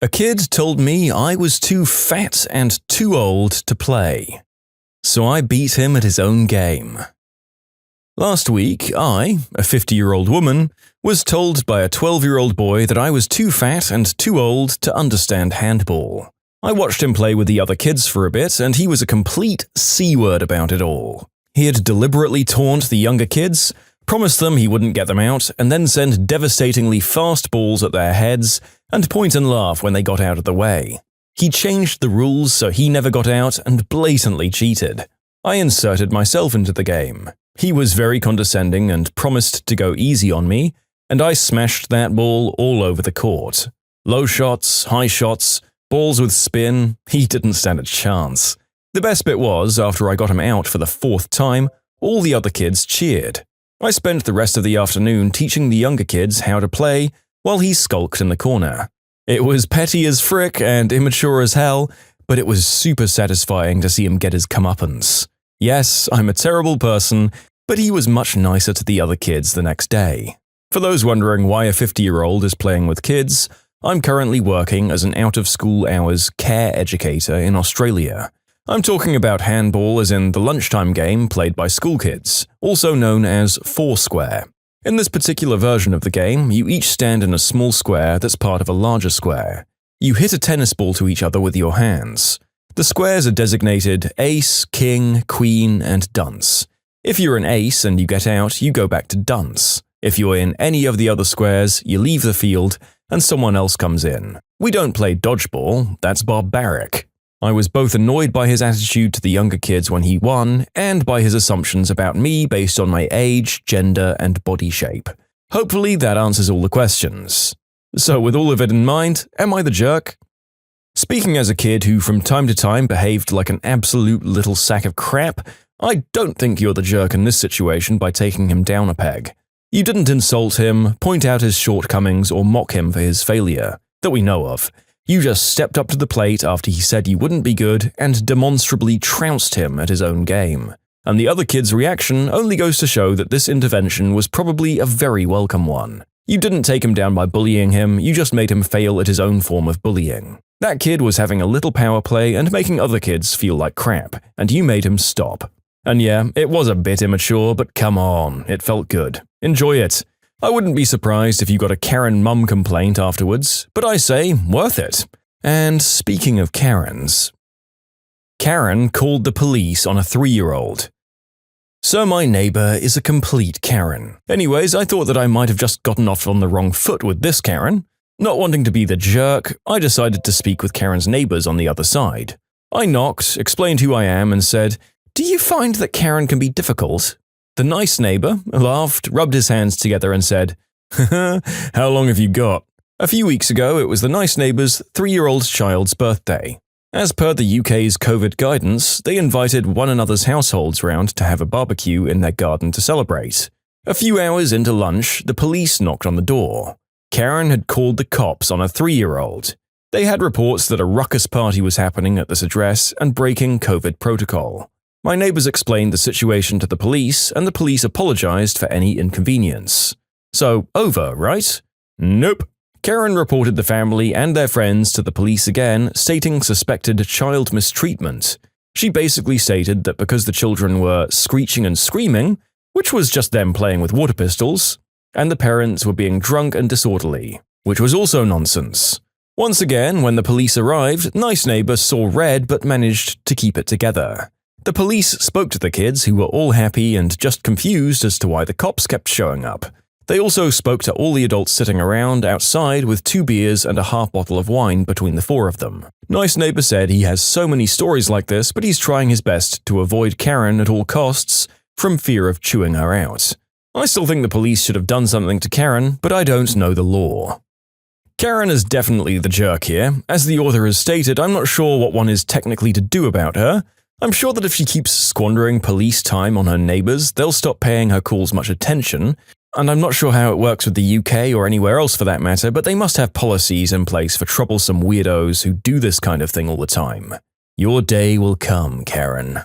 A kid told me I was too fat and too old to play, so I beat him at his own game. Last week, I, a 50-year-old woman, was told by a 12-year-old boy that I was too fat and too old to understand handball. I watched him play with the other kids for a bit, and he was a complete C-word about it all. He had deliberately taunt the younger kids, promised them he wouldn't get them out, and then send devastatingly fast balls at their heads and point and laugh when they got out of the way. He changed the rules so he never got out and blatantly cheated. I inserted myself into the game. He was very condescending and promised to go easy on me, and I smashed that ball all over the court. Low shots, high shots, balls with spin, he didn't stand a chance. The best bit was, after I got him out for the 4th time, all the other kids cheered. I spent the rest of the afternoon teaching the younger kids how to play while he skulked in the corner. It was petty as frick and immature as hell, but it was super satisfying to see him get his comeuppance. Yes, I'm a terrible person, but he was much nicer to the other kids the next day. For those wondering why a 50-year-old is playing with kids, I'm currently working as an out-of-school hours care educator in Australia. I'm talking about handball as in the lunchtime game played by school kids, also known as Foursquare. In this particular version of the game, you each stand in a small square that's part of a larger square. You hit a tennis ball to each other with your hands. The squares are designated ace, king, queen, and dunce. If you're an ace and you get out, you go back to dunce. If you're in any of the other squares, you leave the field and someone else comes in. We don't play dodgeball, that's barbaric. I was both annoyed by his attitude to the younger kids when he won, and by his assumptions about me based on my age, gender, and body shape. Hopefully that answers all the questions. So with all of it in mind, am I the jerk? Speaking as a kid who from time to time behaved like an absolute little sack of crap, I don't think you're the jerk in this situation by taking him down a peg. You didn't insult him, point out his shortcomings, or mock him for his failure, that we know of. You just stepped up to the plate after he said you wouldn't be good and demonstrably trounced him at his own game. And the other kid's reaction only goes to show that this intervention was probably a very welcome one. You didn't take him down by bullying him, you just made him fail at his own form of bullying. That kid was having a little power play and making other kids feel like crap, and you made him stop. And yeah, it was a bit immature, but come on, it felt good. Enjoy it. I wouldn't be surprised if you got a Karen mum complaint afterwards, but I say, worth it. And speaking of Karens, Karen called the police on a 3-year-old. So my neighbor is a complete Karen. Anyways, I thought that I might have just gotten off on the wrong foot with this Karen. Not wanting to be the jerk, I decided to speak with Karen's neighbors on the other side. I knocked, explained who I am, and said, "Do you find that Karen can be difficult?" The nice neighbor laughed, rubbed his hands together and said, "How long have you got?" A few weeks ago, it was the nice neighbor's 3-year-old child's birthday. As per the UK's COVID guidance, they invited one another's households round to have a barbecue in their garden to celebrate. A few hours into lunch, the police knocked on the door. Karen had called the cops on a 3-year-old. They had reports that a ruckus party was happening at this address and breaking COVID protocol. My neighbors explained the situation to the police, and the police apologized for any inconvenience. So, over, right? Nope. Karen reported the family and their friends to the police again, stating suspected child mistreatment. She basically stated that because the children were screeching and screaming, which was just them playing with water pistols, and the parents were being drunk and disorderly, which was also nonsense. Once again, when the police arrived, nice neighbor saw red but managed to keep it together. The police spoke to the kids, who were all happy and just confused as to why the cops kept showing up. They also spoke to all the adults sitting around outside with 2 beers and a half bottle of wine between the 4 of them. Nice neighbor said he has so many stories like this, but he's trying his best to avoid Karen at all costs from fear of chewing her out. I still think the police should have done something to Karen, but I don't know the law. Karen is definitely the jerk here. As the author has stated, I'm not sure what one is technically to do about her. I'm sure that if she keeps squandering police time on her neighbors, they'll stop paying her calls much attention, and I'm not sure how it works with the UK or anywhere else for that matter, but they must have policies in place for troublesome weirdos who do this kind of thing all the time. Your day will come, Karen.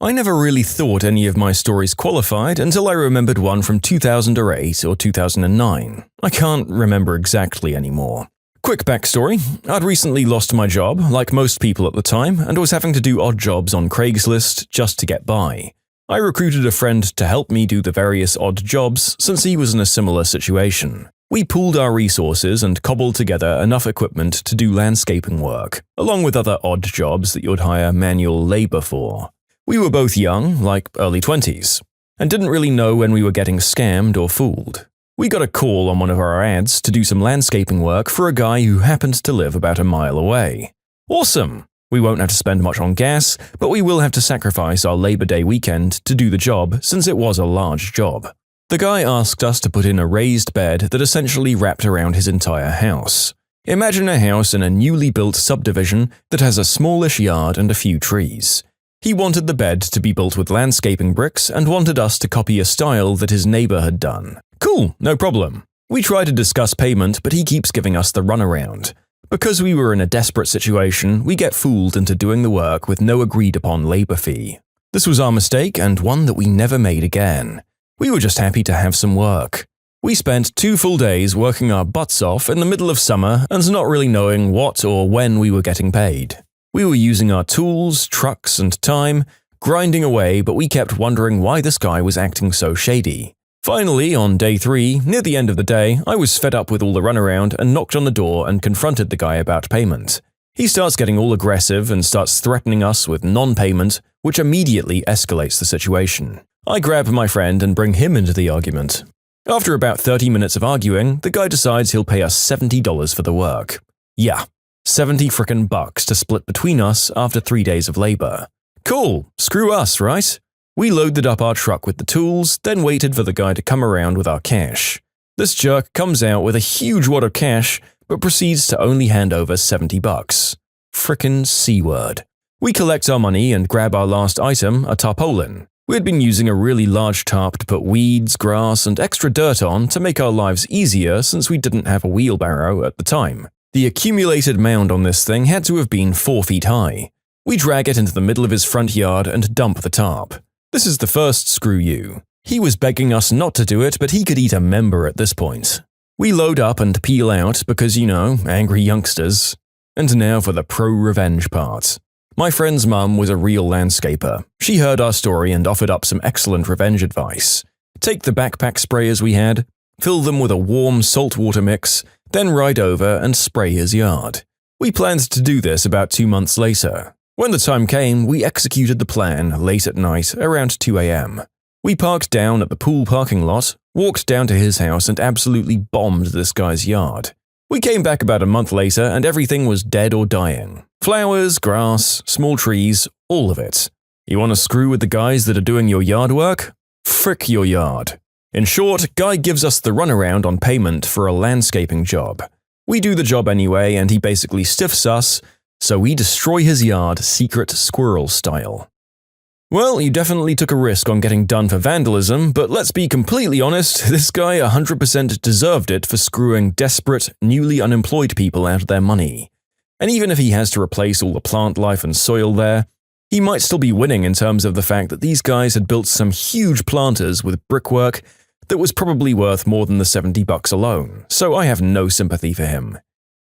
I never really thought any of my stories qualified until I remembered one from 2008 or 2009. I can't remember exactly anymore. Quick backstory. I'd recently lost my job, like most people at the time, and was having to do odd jobs on Craigslist just to get by. I recruited a friend to help me do the various odd jobs since he was in a similar situation. We pooled our resources and cobbled together enough equipment to do landscaping work, along with other odd jobs that you'd hire manual labor for. We were both young, like early 20s, and didn't really know when we were getting scammed or fooled. We got a call on one of our ads to do some landscaping work for a guy who happened to live about a mile away. Awesome! We won't have to spend much on gas, but we will have to sacrifice our Labor Day weekend to do the job since it was a large job. The guy asked us to put in a raised bed that essentially wrapped around his entire house. Imagine a house in a newly built subdivision that has a smallish yard and a few trees. He wanted the bed to be built with landscaping bricks and wanted us to copy a style that his neighbor had done. Cool, no problem. We try to discuss payment, but he keeps giving us the runaround. Because we were in a desperate situation, we get fooled into doing the work with no agreed-upon labor fee. This was our mistake and one that we never made again. We were just happy to have some work. We spent 2 full days working our butts off in the middle of summer and not really knowing what or when we were getting paid. We were using our tools, trucks, and time, grinding away, but we kept wondering why this guy was acting so shady. Finally, on day 3, near the end of the day, I was fed up with all the runaround and knocked on the door and confronted the guy about payment. He starts getting all aggressive and starts threatening us with non-payment, which immediately escalates the situation. I grab my friend and bring him into the argument. After about 30 minutes of arguing, the guy decides he'll pay us $70 for the work. Yeah, 70 frickin' bucks to split between us after 3 days of labor. Cool, screw us, right? We loaded up our truck with the tools, then waited for the guy to come around with our cash. This jerk comes out with a huge wad of cash, but proceeds to only hand over 70 bucks. Frickin' C-word. We collect our money and grab our last item, a tarpaulin. We had been using a really large tarp to put weeds, grass, and extra dirt on to make our lives easier since we didn't have a wheelbarrow at the time. The accumulated mound on this thing had to have been 4 feet high. We drag it into the middle of his front yard and dump the tarp. This is the first screw you. He was begging us not to do it, but he could eat a member at this point. We load up and peel out because, angry youngsters. And now for the pro-revenge part. My friend's mum was a real landscaper. She heard our story and offered up some excellent revenge advice. Take the backpack sprayers we had, fill them with a warm saltwater mix, then ride over and spray his yard. We planned to do this about 2 months later. When the time came, we executed the plan late at night, around 2 a.m. We parked down at the pool parking lot, walked down to his house and absolutely bombed this guy's yard. We came back about a month later and everything was dead or dying. Flowers, grass, small trees, all of it. You want to screw with the guys that are doing your yard work? Frick your yard. In short, Guy gives us the runaround on payment for a landscaping job. We do the job anyway and he basically stiffs us, so we destroy his yard secret squirrel style. Well, you definitely took a risk on getting done for vandalism, but let's be completely honest, this guy 100% deserved it for screwing desperate, newly unemployed people out of their money. And even if he has to replace all the plant life and soil there, he might still be winning in terms of the fact that these guys had built some huge planters with brickwork that was probably worth more than the 70 bucks alone, so I have no sympathy for him.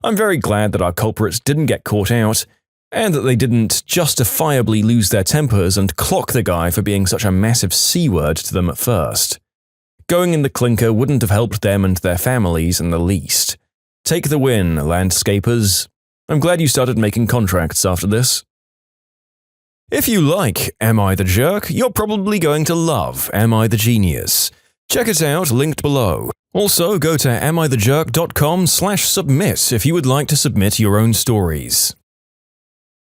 I'm very glad that our culprits didn't get caught out, and that they didn't justifiably lose their tempers and clock the guy for being such a massive C-word to them at first. Going in the clinker wouldn't have helped them and their families in the least. Take the win, landscapers. I'm glad you started making contracts after this. If you like Am I the Jerk, you're probably going to love Am I the Genius. Check it out, linked below. Also, go to AmITheJerk.com/submit if you would like to submit your own stories.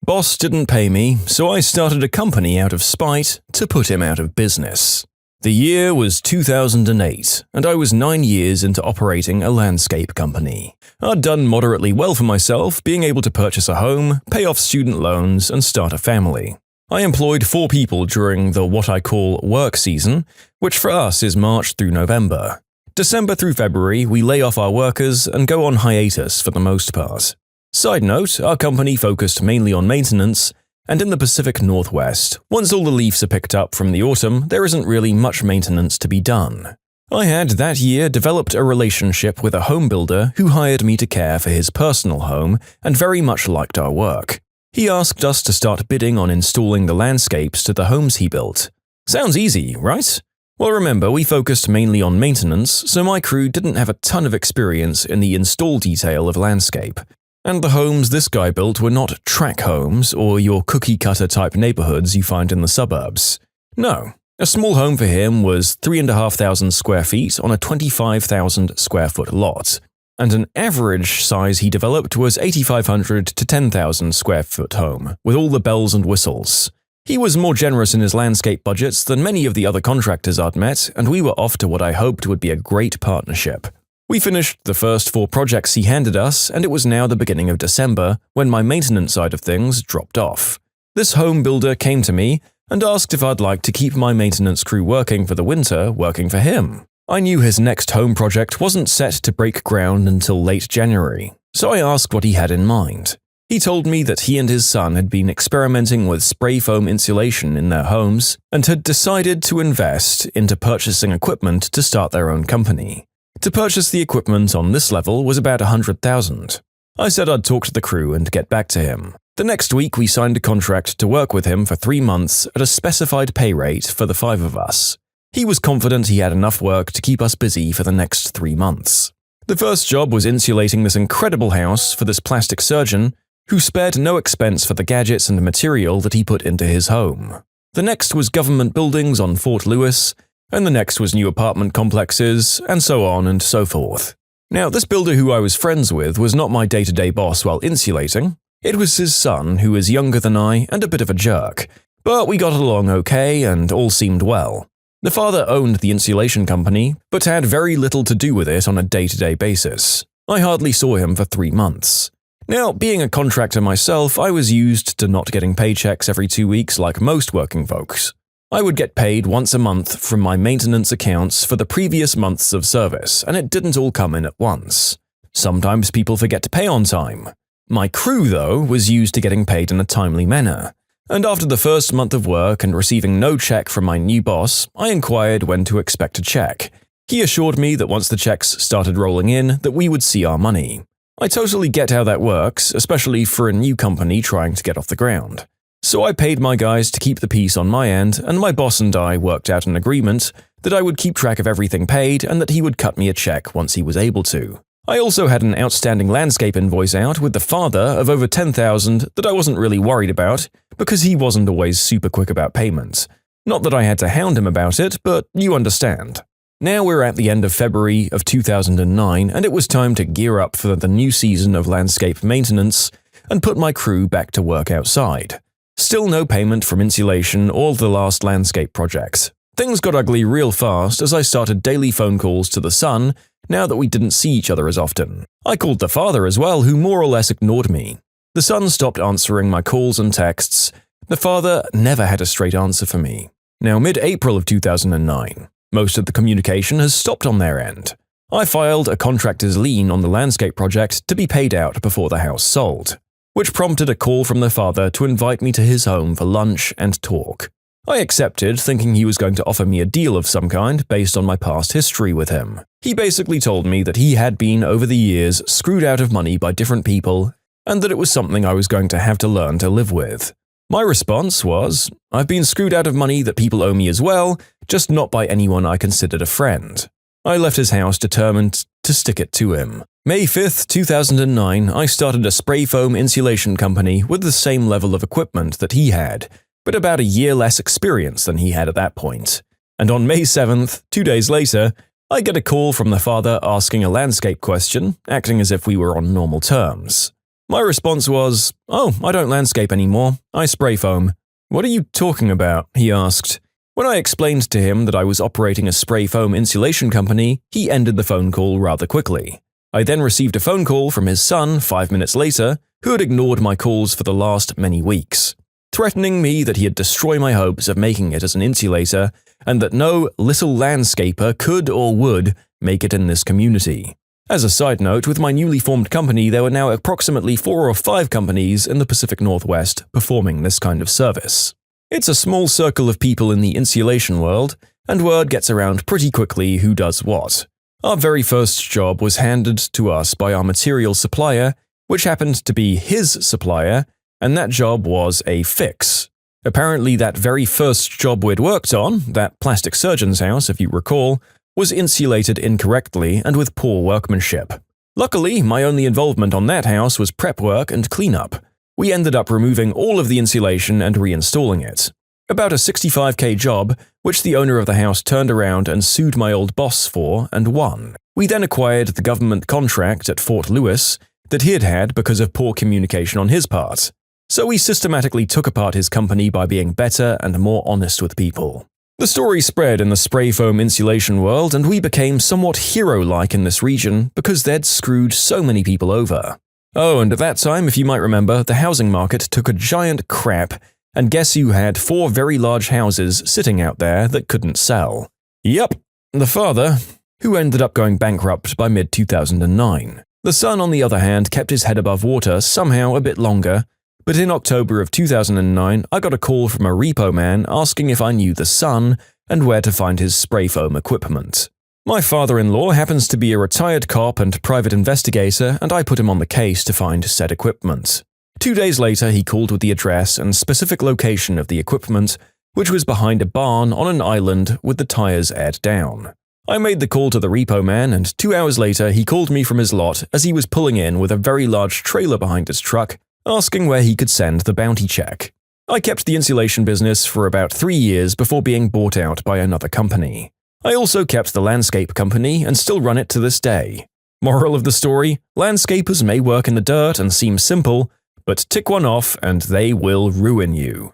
Boss didn't pay me, so I started a company out of spite to put him out of business. The year was 2008, and I was 9 years into operating a landscape company. I'd done moderately well for myself, being able to purchase a home, pay off student loans, and start a family. I employed 4 people during the what I call work season, which for us is March through November. December through February, we lay off our workers and go on hiatus for the most part. Side note, our company focused mainly on maintenance, and in the Pacific Northwest, once all the leaves are picked up from the autumn, there isn't really much maintenance to be done. I had that year developed a relationship with a home builder who hired me to care for his personal home and very much liked our work. He asked us to start bidding on installing the landscapes to the homes he built. Sounds easy, right? Well, remember, we focused mainly on maintenance, so my crew didn't have a ton of experience in the install detail of landscape. And the homes this guy built were not track homes or your cookie-cutter type neighborhoods you find in the suburbs. No. A small home for him was 3,500 square feet on a 25,000 square foot lot, and an average size he developed was 8,500 to 10,000 square foot home, with all the bells and whistles. He was more generous in his landscape budgets than many of the other contractors I'd met, and we were off to what I hoped would be a great partnership. We finished the first 4 projects he handed us, and it was now the beginning of December when my maintenance side of things dropped off. This home builder came to me and asked if I'd like to keep my maintenance crew working for the winter working for him. I knew his next home project wasn't set to break ground until late January, so I asked what he had in mind. He told me that he and his son had been experimenting with spray foam insulation in their homes and had decided to invest into purchasing equipment to start their own company. To purchase the equipment on this level was about $100,000. I said I'd talk to the crew and get back to him. The next week we signed a contract to work with him for 3 months at a specified pay rate for the 5 of us. He was confident he had enough work to keep us busy for the next 3 months. The first job was insulating this incredible house for this plastic surgeon who spared no expense for the gadgets and material that he put into his home. The next was government buildings on Fort Lewis, and the next was new apartment complexes, and so on and so forth. Now, this builder who I was friends with was not my day-to-day boss while insulating. It was his son, who is younger than I and a bit of a jerk, but we got along okay and all seemed well. The father owned the insulation company, but had very little to do with it on a day-to-day basis. I hardly saw him for 3 months. Now, being a contractor myself, I was used to not getting paychecks every 2 weeks like most working folks. I would get paid once a month from my maintenance accounts for the previous months of service, and it didn't all come in at once. Sometimes people forget to pay on time. My crew, though, was used to getting paid in a timely manner. And after the first month of work and receiving no check from my new boss, I inquired when to expect a check. He assured me that once the checks started rolling in, that we would see our money. I totally get how that works, especially for a new company trying to get off the ground. So I paid my guys to keep the peace on my end, and my boss and I worked out an agreement that I would keep track of everything paid and that he would cut me a check once he was able to. I also had an outstanding landscape invoice out with the father of over $10,000 that I wasn't really worried about because he wasn't always super quick about payment. Not that I had to hound him about it, but you understand. Now we're at the end of February of 2009 and it was time to gear up for the new season of landscape maintenance and put my crew back to work outside. Still no payment from insulation or the last landscape projects. Things got ugly real fast as I started daily phone calls to the son now that we didn't see each other as often. I called the father as well, who more or less ignored me. The son stopped answering my calls and texts. The father never had a straight answer for me. Now mid-April of 2009. Most of the communication has stopped on their end. I filed a contractor's lien on the landscape project to be paid out before the house sold, which prompted a call from the father to invite me to his home for lunch and talk. I accepted, thinking he was going to offer me a deal of some kind based on my past history with him. He basically told me that he had been, over the years, screwed out of money by different people, and that it was something I was going to have to learn to live with. My response was, I've been screwed out of money that people owe me as well, just not by anyone I considered a friend. I left his house determined to stick it to him. May 5th, 2009, I started a spray foam insulation company with the same level of equipment that he had, but about a year less experience than he had at that point. And on May 7th, 2 days later, I get a call from the father asking a landscape question, acting as if we were on normal terms. My response was, "Oh, I don't landscape anymore. I spray foam." "What are you talking about?" he asked. When I explained to him that I was operating a spray foam insulation company, he ended the phone call rather quickly. I then received a phone call from his son 5 minutes later, who had ignored my calls for the last many weeks, threatening me that he'd destroy my hopes of making it as an insulator and that no little landscaper could or would make it in this community. As a side note, with my newly formed company, there were now approximately 4 or 5 companies in the Pacific Northwest performing this kind of service. It's a small circle of people in the insulation world, and word gets around pretty quickly who does what. Our very first job was handed to us by our material supplier, which happened to be his supplier, and that job was a fix. Apparently that very first job we'd worked on, that plastic surgeon's house if you recall, was insulated incorrectly and with poor workmanship. Luckily, my only involvement on that house was prep work and cleanup. We ended up removing all of the insulation and reinstalling it. About a $65K job, which the owner of the house turned around and sued my old boss for and won. We then acquired the government contract at Fort Lewis that he had had because of poor communication on his part. So we systematically took apart his company by being better and more honest with people. The story spread in the spray foam insulation world, and we became somewhat hero-like in this region because they'd screwed so many people over. Oh, and at that time, if you might remember, the housing market took a giant crap, and guess who had 4 very large houses sitting out there that couldn't sell? Yup, the father, who ended up going bankrupt by mid-2009. The son, on the other hand, kept his head above water somehow a bit longer, but in October of 2009, I got a call from a repo man asking if I knew the son and where to find his spray foam equipment. My father-in-law happens to be a retired cop and private investigator, and I put him on the case to find said equipment. 2 days later, he called with the address and specific location of the equipment, which was behind a barn on an island with the tires aired down. I made the call to the repo man, and 2 hours later, he called me from his lot as he was pulling in with a very large trailer behind his truck, asking where he could send the bounty check. I kept the insulation business for about 3 years before being bought out by another company. I also kept the landscape company and still run it to this day. Moral of the story, landscapers may work in the dirt and seem simple, but tick one off and they will ruin you.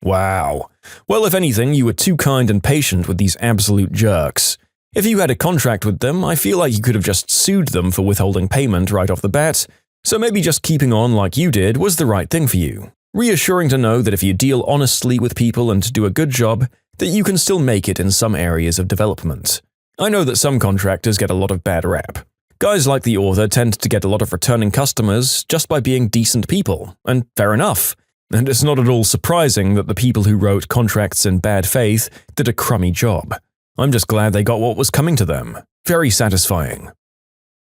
Wow. Well, if anything, you were too kind and patient with these absolute jerks. If you had a contract with them, I feel like you could have just sued them for withholding payment right off the bat, so maybe just keeping on like you did was the right thing for you. Reassuring to know that if you deal honestly with people and do a good job, that you can still make it in some areas of development. I know that some contractors get a lot of bad rap. Guys like the author tend to get a lot of returning customers just by being decent people, and fair enough. And it's not at all surprising that the people who wrote contracts in bad faith did a crummy job. I'm just glad they got what was coming to them. Very satisfying.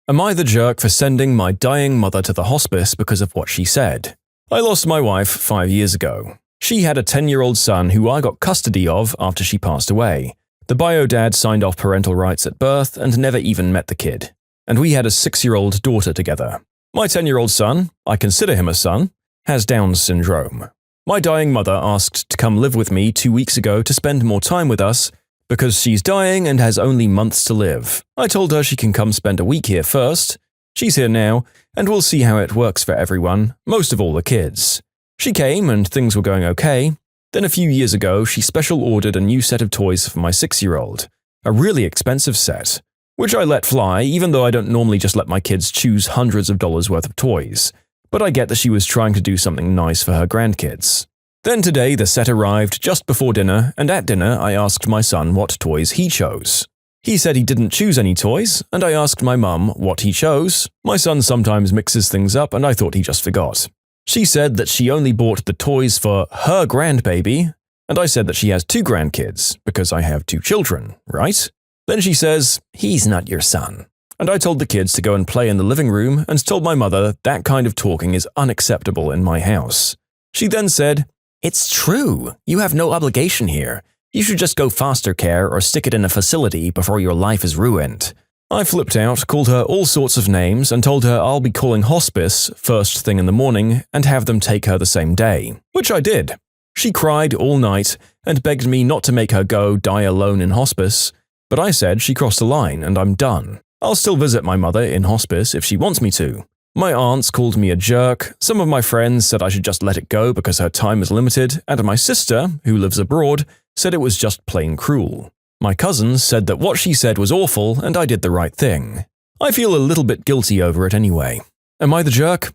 Am I the jerk for sending my dying mother to the hospice because of what she said? I lost my wife 5 years ago. She had a 10-year-old son who I got custody of after she passed away. The bio dad signed off parental rights at birth and never even met the kid. And we had a 6-year-old daughter together. My 10-year-old son, I consider him a son, has Down syndrome. My dying mother asked to come live with me 2 weeks ago to spend more time with us because she's dying and has only months to live. I told her she can come spend a week here first. She's here now, and we'll see how it works for everyone, most of all the kids. She came and things were going okay. Then a few years ago, she special ordered a new set of toys for my 6-year-old, a really expensive set, which I let fly even though I don't normally just let my kids choose hundreds of dollars worth of toys. But I get that she was trying to do something nice for her grandkids. Then today the set arrived just before dinner, and at dinner I asked my son what toys he chose. He said he didn't choose any toys, and I asked my mum what he chose. My son sometimes mixes things up, and I thought he just forgot. She said that she only bought the toys for her grandbaby, and I said that she has 2 grandkids, because I have 2 children, right? Then she says, "He's not your son." And I told the kids to go and play in the living room and told my mother that kind of talking is unacceptable in my house. She then said, "It's true. You have no obligation here. You should just go foster care or stick it in a facility before your life is ruined." I flipped out, called her all sorts of names, and told her I'll be calling hospice first thing in the morning and have them take her the same day, which I did. She cried all night and begged me not to make her go die alone in hospice, but I said she crossed the line and I'm done. I'll still visit my mother in hospice if she wants me to. My aunts called me a jerk, some of my friends said I should just let it go because her time is limited, and my sister, who lives abroad, said it was just plain cruel. My cousins said that what she said was awful and I did the right thing. I feel a little bit guilty over it anyway. Am I the jerk?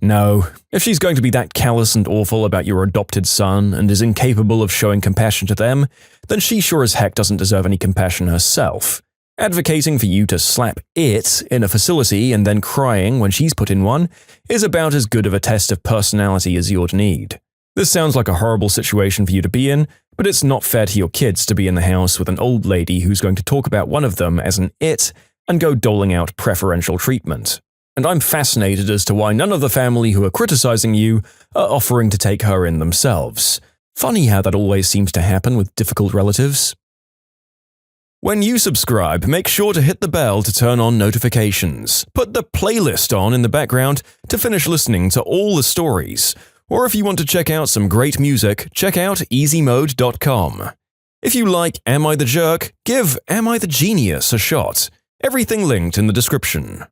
No. If she's going to be that callous and awful about your adopted son and is incapable of showing compassion to them, then she sure as heck doesn't deserve any compassion herself. Advocating for you to slap it in a facility and then crying when she's put in one is about as good of a test of personality as you'd need. This sounds like a horrible situation for you to be in, But it's not fair to your kids to be in the house with an old lady who's going to talk about one of them as an it and go doling out preferential treatment. And I'm fascinated as to why none of the family who are criticizing you are offering to take her in themselves. Funny how that always seems to happen with difficult relatives. When you subscribe, make sure to hit the bell to turn on notifications. Put the playlist on in the background to finish listening to all the stories. Or if you want to check out some great music, check out easymode.com. If you like Am I the Jerk, give Am I the Genius a shot. Everything linked in the description.